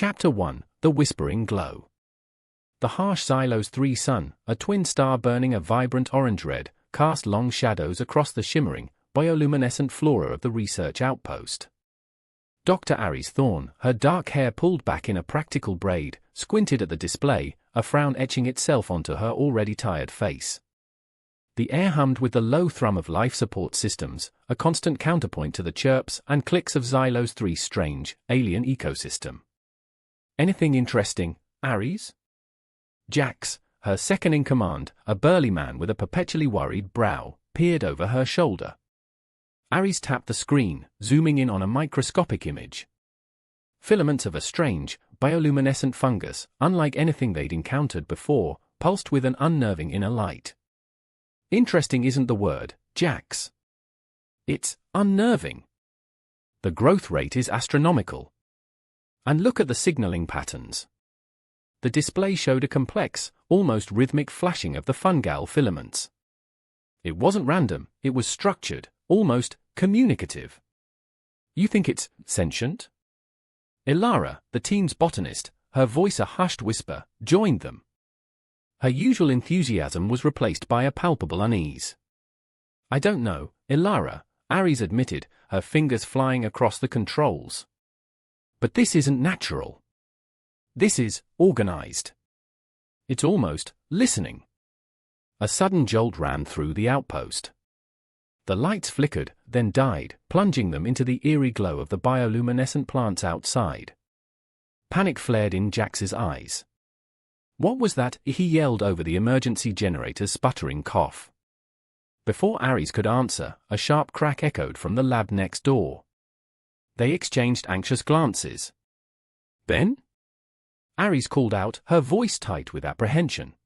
Chapter 1: The Whispering Glow. The harsh Xylene III sun, a twin star burning a vibrant orange-red, cast long shadows across the shimmering, bioluminescent flora of the research outpost. Dr. Aris Thorne, her dark hair pulled back in a practical braid, squinted at the display, a frown etching itself onto her already tired face. The air hummed with the low thrum of life support systems, a constant counterpoint to the chirps and clicks of Xylene III's strange, alien ecosystem. "Anything interesting, Aris?" Jax, her second-in-command, a burly man with a perpetually worried brow, peered over her shoulder. Aris tapped the screen, zooming in on a microscopic image. Filaments of a strange, bioluminescent fungus, unlike anything they'd encountered before, pulsed with an unnerving inner light. Interesting isn't the word, Jax. It's unnerving. The growth rate is astronomical. And look at the signaling patterns. The display showed a complex, almost rhythmic flashing of the fungal filaments. It wasn't random, it was structured, almost communicative. "You think it's sentient?" Ilara, the team's botanist, her voice a hushed whisper, joined them. Her usual enthusiasm was replaced by a palpable unease. "I don't know, Ilara," Aris admitted, her fingers flying across the controls. "But this isn't natural. This is organized. It's almost listening." A sudden jolt ran through the outpost. The lights flickered, then died, plunging them into the eerie glow of the bioluminescent plants outside. Panic flared in Jax's eyes. "What was that?" he yelled over the emergency generator's sputtering cough. Before Aris could answer, a sharp crack echoed from the lab next door. They exchanged anxious glances. "Ben?" Aris called out, her voice tight with apprehension.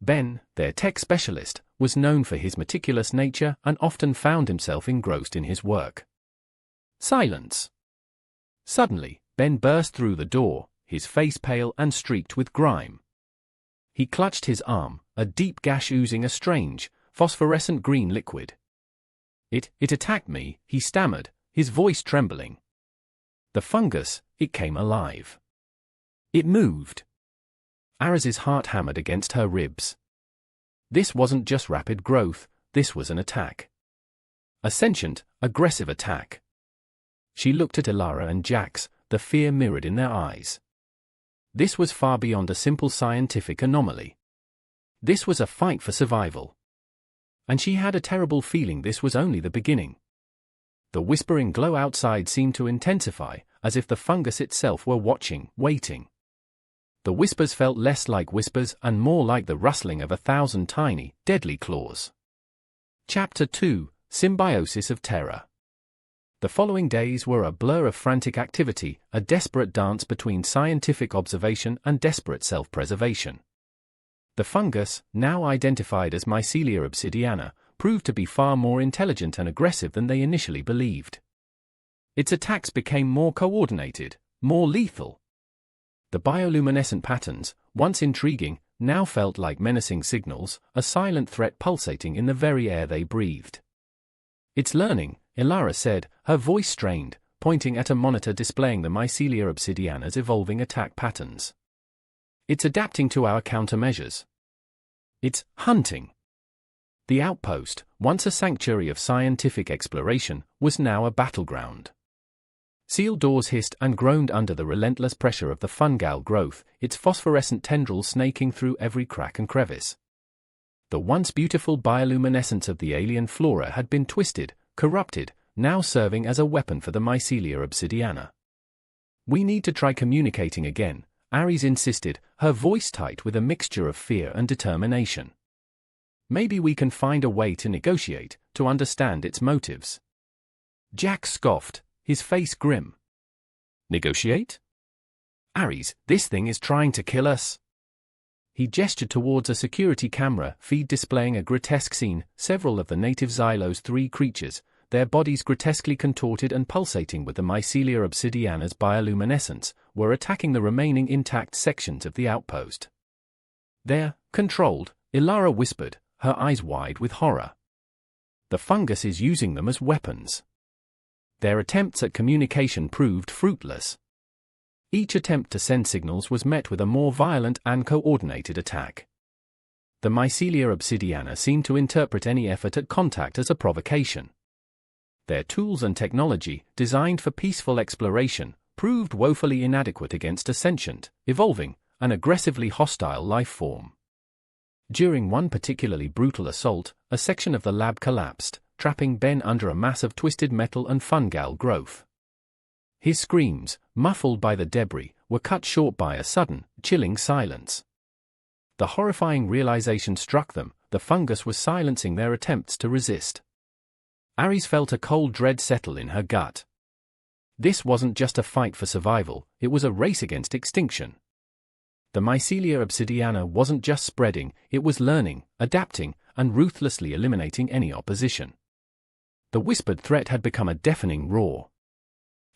Ben, their tech specialist, was known for his meticulous nature and often found himself engrossed in his work. Silence. Suddenly, Ben burst through the door, his face pale and streaked with grime. He clutched his arm, a deep gash oozing a strange, phosphorescent green liquid. It attacked me," he stammered, his voice trembling. The fungus, it came alive. It moved. Aris's heart hammered against her ribs. This wasn't just rapid growth, this was an attack. A sentient, aggressive attack. She looked at Ilara and Jax, the fear mirrored in their eyes. This was far beyond a simple scientific anomaly. This was a fight for survival. And she had a terrible feeling this was only the beginning. The whispering glow outside seemed to intensify, as if the fungus itself were watching, waiting. The whispers felt less like whispers and more like the rustling of 1,000 tiny, deadly claws. Chapter 2: Symbiosis of Terror. The following days were a blur of frantic activity, a desperate dance between scientific observation and desperate self-preservation. The fungus, now identified as Mycelia obsidiana, proved to be far more intelligent and aggressive than they initially believed. Its attacks became more coordinated, more lethal. The bioluminescent patterns, once intriguing, now felt like menacing signals, a silent threat pulsating in the very air they breathed. "It's learning," Ilara said, her voice strained, pointing at a monitor displaying the Mycelia obsidiana's evolving attack patterns. "It's adapting to our countermeasures. It's hunting." The outpost, once a sanctuary of scientific exploration, was now a battleground. Sealed doors hissed and groaned under the relentless pressure of the fungal growth, its phosphorescent tendrils snaking through every crack and crevice. The once beautiful bioluminescence of the alien flora had been twisted, corrupted, now serving as a weapon for the Mycelia obsidiana. "We need to try communicating again," Aris insisted, her voice tight with a mixture of fear and determination. "Maybe we can find a way to negotiate, to understand its motives." Jack scoffed, his face grim. "Negotiate? Aris, this thing is trying to kill us." He gestured towards a security camera feed displaying a grotesque scene, several of the native Xylene III creatures, their bodies grotesquely contorted and pulsating with the Mycelia obsidiana's bioluminescence, were attacking the remaining intact sections of the outpost. "They're controlled," Ilara whispered, her eyes wide with horror. "The fungus is using them as weapons." Their attempts at communication proved fruitless. Each attempt to send signals was met with a more violent and coordinated attack. The Mycelia obsidiana seemed to interpret any effort at contact as a provocation. Their tools and technology, designed for peaceful exploration, proved woefully inadequate against a sentient, evolving, and aggressively hostile life form. During one particularly brutal assault, a section of the lab collapsed, trapping Ben under a mass of twisted metal and fungal growth. His screams, muffled by the debris, were cut short by a sudden, chilling silence. The horrifying realization struck them: the fungus was silencing their attempts to resist. Aris felt a cold dread settle in her gut. This wasn't just a fight for survival, it was a race against extinction. The Mycelia obsidiana wasn't just spreading, it was learning, adapting, and ruthlessly eliminating any opposition. The whispered threat had become a deafening roar.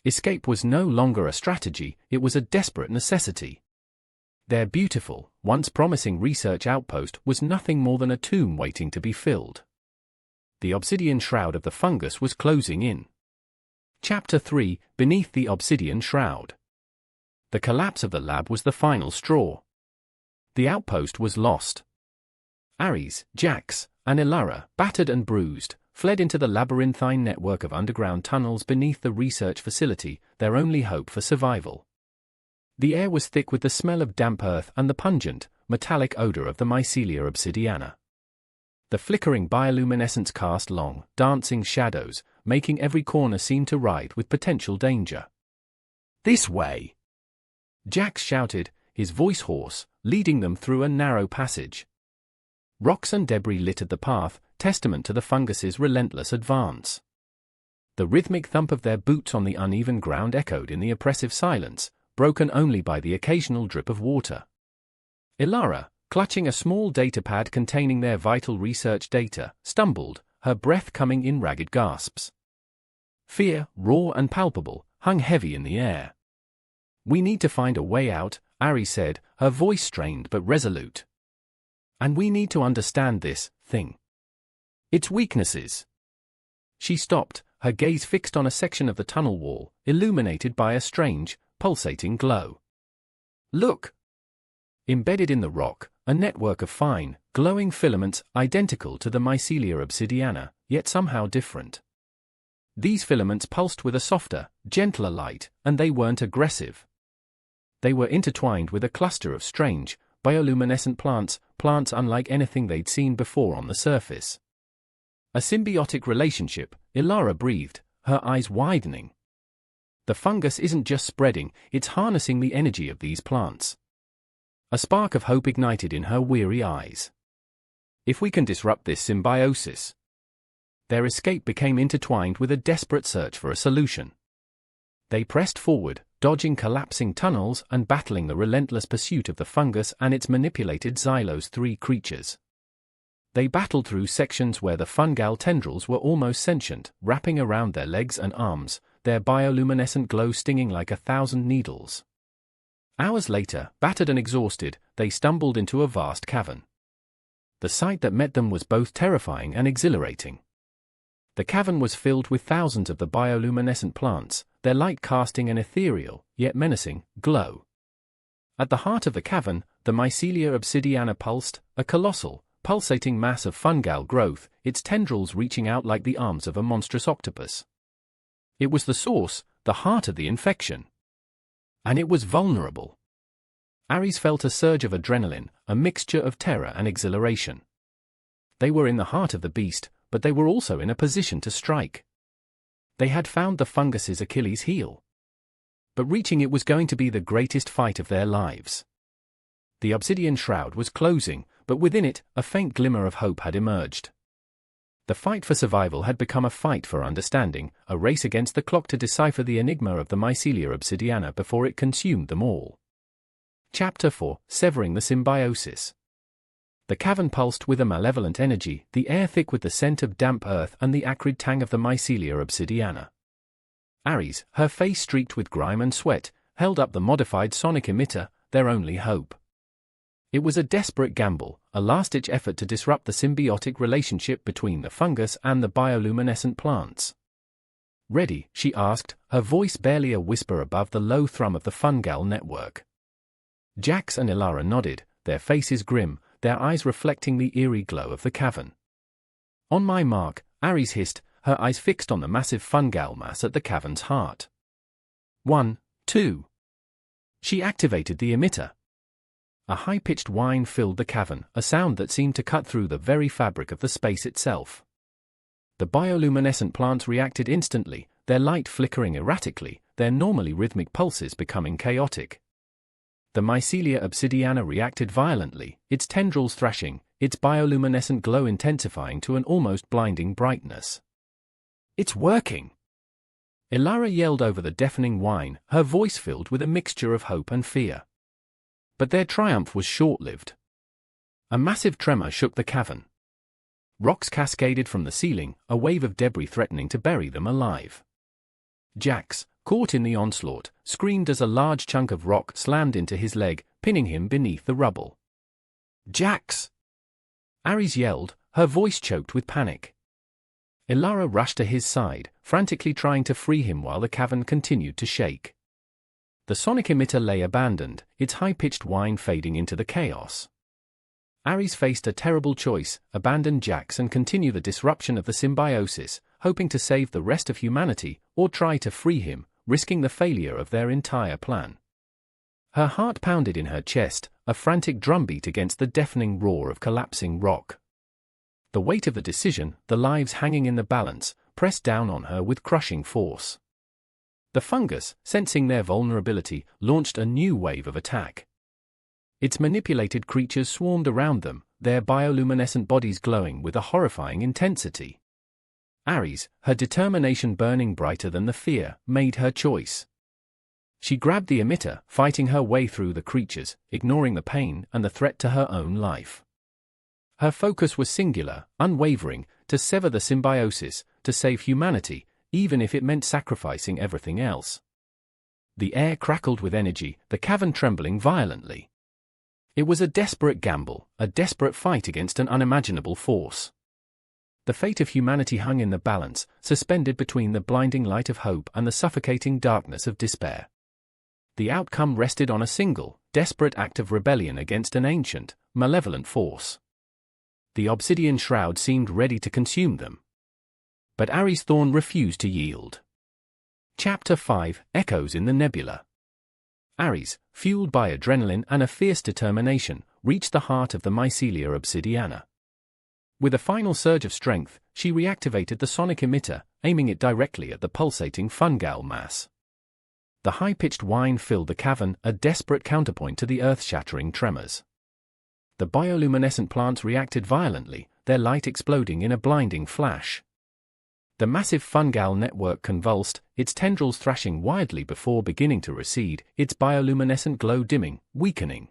Escape was no longer a strategy, it was a desperate necessity. Their beautiful, once promising research outpost was nothing more than a tomb waiting to be filled. The obsidian shroud of the fungus was closing in. Chapter 3: Beneath the Obsidian Shroud. The collapse of the lab was the final straw. The outpost was lost. Aris, Jax, and Ilara, battered and bruised, fled into the labyrinthine network of underground tunnels beneath the research facility, their only hope for survival. The air was thick with the smell of damp earth and the pungent, metallic odor of the Mycelia obsidiana. The flickering bioluminescence cast long, dancing shadows, making every corner seem to writhe with potential danger. "This way!" Jax shouted, his voice hoarse, leading them through a narrow passage. Rocks and debris littered the path, testament to the fungus's relentless advance. The rhythmic thump of their boots on the uneven ground echoed in the oppressive silence, broken only by the occasional drip of water. Ilara, clutching a small datapad containing their vital research data, stumbled, her breath coming in ragged gasps. Fear, raw and palpable, hung heavy in the air. "We need to find a way out," Aris said, her voice strained but resolute. "And we need to understand this thing. Its weaknesses." She stopped, her gaze fixed on a section of the tunnel wall, illuminated by a strange, pulsating glow. "Look!" Embedded in the rock, a network of fine, glowing filaments identical to the Mycelia obsidiana, yet somehow different. These filaments pulsed with a softer, gentler light, and they weren't aggressive. They were intertwined with a cluster of strange, bioluminescent plants unlike anything they'd seen before on the surface. A symbiotic relationship, Ilara breathed, her eyes widening. The fungus isn't just spreading, it's harnessing the energy of these plants. A spark of hope ignited in her weary eyes. If we can disrupt this symbiosis. Their escape became intertwined with a desperate search for a solution. They pressed forward, dodging collapsing tunnels and battling the relentless pursuit of the fungus and its manipulated Xylene III creatures. They battled through sections where the fungal tendrils were almost sentient, wrapping around their legs and arms, their bioluminescent glow stinging like 1,000 needles. Hours later, battered and exhausted, they stumbled into a vast cavern. The sight that met them was both terrifying and exhilarating. The cavern was filled with thousands of the bioluminescent plants, their light casting an ethereal, yet menacing, glow. At the heart of the cavern, the Mycelia obsidiana pulsed, a colossal, pulsating mass of fungal growth, its tendrils reaching out like the arms of a monstrous octopus. It was the source, the heart of the infection. And it was vulnerable. Aris felt a surge of adrenaline, a mixture of terror and exhilaration. They were in the heart of the beast, but they were also in a position to strike. They had found the fungus's Achilles heel. But reaching it was going to be the greatest fight of their lives. The obsidian shroud was closing, but within it, a faint glimmer of hope had emerged. The fight for survival had become a fight for understanding, a race against the clock to decipher the enigma of the Mycelia obsidiana before it consumed them all. Chapter 4: Severing the Symbiosis. The cavern pulsed with a malevolent energy, the air thick with the scent of damp earth and the acrid tang of the Mycelia obsidiana. Aris, her face streaked with grime and sweat, held up the modified sonic emitter, their only hope. It was a desperate gamble, a last-ditch effort to disrupt the symbiotic relationship between the fungus and the bioluminescent plants. "Ready?" she asked, her voice barely a whisper above the low thrum of the fungal network. Jax and Ilara nodded, their faces grim, their eyes reflecting the eerie glow of the cavern. "On my mark," Aris hissed, her eyes fixed on the massive fungal mass at the cavern's heart. 1, 2. She activated the emitter. A high-pitched whine filled the cavern, a sound that seemed to cut through the very fabric of the space itself. The bioluminescent plants reacted instantly, their light flickering erratically, their normally rhythmic pulses becoming chaotic. The Mycelia obsidiana reacted violently, its tendrils thrashing, its bioluminescent glow intensifying to an almost blinding brightness. "It's working!" Ilara yelled over the deafening whine, her voice filled with a mixture of hope and fear. But their triumph was short-lived. A massive tremor shook the cavern. Rocks cascaded from the ceiling, a wave of debris threatening to bury them alive. Jax, caught in the onslaught, screamed as a large chunk of rock slammed into his leg, pinning him beneath the rubble. "Jax!" Aris yelled, her voice choked with panic. Ilara rushed to his side, frantically trying to free him while the cavern continued to shake. The sonic emitter lay abandoned, its high-pitched whine fading into the chaos. Aris faced a terrible choice: abandon Jax and continue the disruption of the symbiosis, hoping to save the rest of humanity, or try to free him, risking the failure of their entire plan. Her heart pounded in her chest, a frantic drumbeat against the deafening roar of collapsing rock. The weight of the decision, the lives hanging in the balance, pressed down on her with crushing force. The fungus, sensing their vulnerability, launched a new wave of attack. Its manipulated creatures swarmed around them, their bioluminescent bodies glowing with a horrifying intensity. Aris, her determination burning brighter than the fear, made her choice. She grabbed the emitter, fighting her way through the creatures, ignoring the pain and the threat to her own life. Her focus was singular, unwavering, to sever the symbiosis, to save humanity, even if it meant sacrificing everything else. The air crackled with energy, the cavern trembling violently. It was a desperate gamble, a desperate fight against an unimaginable force. The fate of humanity hung in the balance, suspended between the blinding light of hope and the suffocating darkness of despair. The outcome rested on a single, desperate act of rebellion against an ancient, malevolent force. The obsidian shroud seemed ready to consume them. But Aris Thorne refused to yield. Chapter 5: Echoes in the Nebula. Aris, fueled by adrenaline and a fierce determination, reached the heart of the Mycelia obsidiana. With a final surge of strength, she reactivated the sonic emitter, aiming it directly at the pulsating fungal mass. The high-pitched whine filled the cavern, a desperate counterpoint to the earth-shattering tremors. The bioluminescent plants reacted violently, their light exploding in a blinding flash. The massive fungal network convulsed, its tendrils thrashing wildly before beginning to recede, its bioluminescent glow dimming, weakening.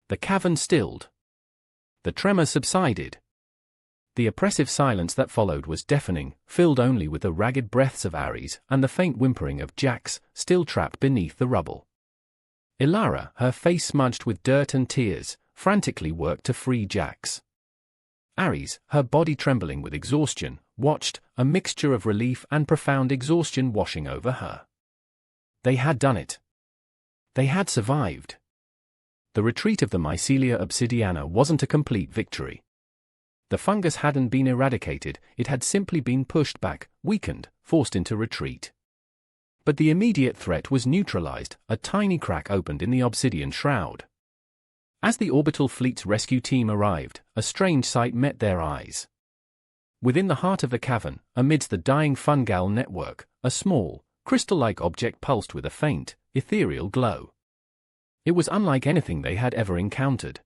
The cavern stilled. The tremor subsided. The oppressive silence that followed was deafening, filled only with the ragged breaths of Aris and the faint whimpering of Jax, still trapped beneath the rubble. Ilara, her face smudged with dirt and tears, frantically worked to free Jax. Aris, her body trembling with exhaustion, watched, a mixture of relief and profound exhaustion washing over her. They had done it. They had survived. The retreat of the Mycelia obsidiana wasn't a complete victory. The fungus hadn't been eradicated, it had simply been pushed back, weakened, forced into retreat. But the immediate threat was neutralized, a tiny crack opened in the obsidian shroud. As the orbital fleet's rescue team arrived, a strange sight met their eyes. Within the heart of the cavern, amidst the dying fungal network, a small, crystal-like object pulsed with a faint, ethereal glow. It was unlike anything they had ever encountered.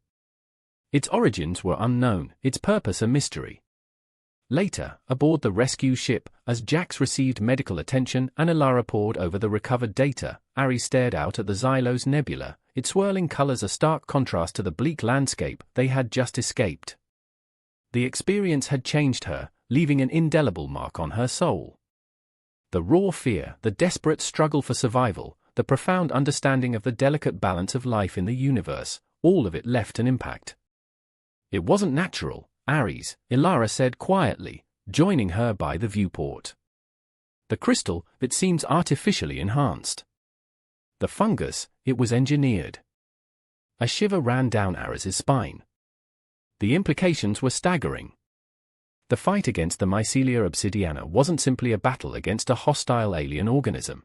Its origins were unknown, its purpose a mystery. Later, aboard the rescue ship, as Jax received medical attention and Ilara pored over the recovered data, Aris stared out at the Xylos Nebula, its swirling colors a stark contrast to the bleak landscape they had just escaped. The experience had changed her, leaving an indelible mark on her soul. The raw fear, the desperate struggle for survival, the profound understanding of the delicate balance of life in the universe, all of it left an impact. It wasn't natural, Aris, Ilara said quietly, joining her by the viewport. The crystal, it seems artificially enhanced. The fungus, it was engineered. A shiver ran down Aris's spine. The implications were staggering. The fight against the Mycelia obsidiana wasn't simply a battle against a hostile alien organism.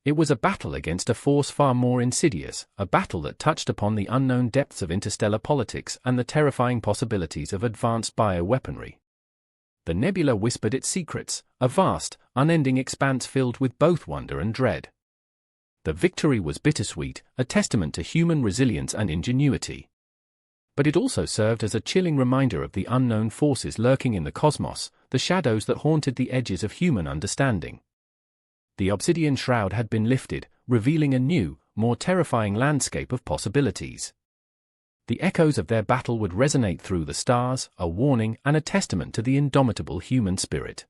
It was a battle against a force far more insidious, a battle that touched upon the unknown depths of interstellar politics and the terrifying possibilities of advanced bioweaponry. The nebula whispered its secrets, a vast, unending expanse filled with both wonder and dread. The victory was bittersweet, a testament to human resilience and ingenuity. But it also served as a chilling reminder of the unknown forces lurking in the cosmos, the shadows that haunted the edges of human understanding. The obsidian shroud had been lifted, revealing a new, more terrifying landscape of possibilities. The echoes of their battle would resonate through the stars, a warning and a testament to the indomitable human spirit.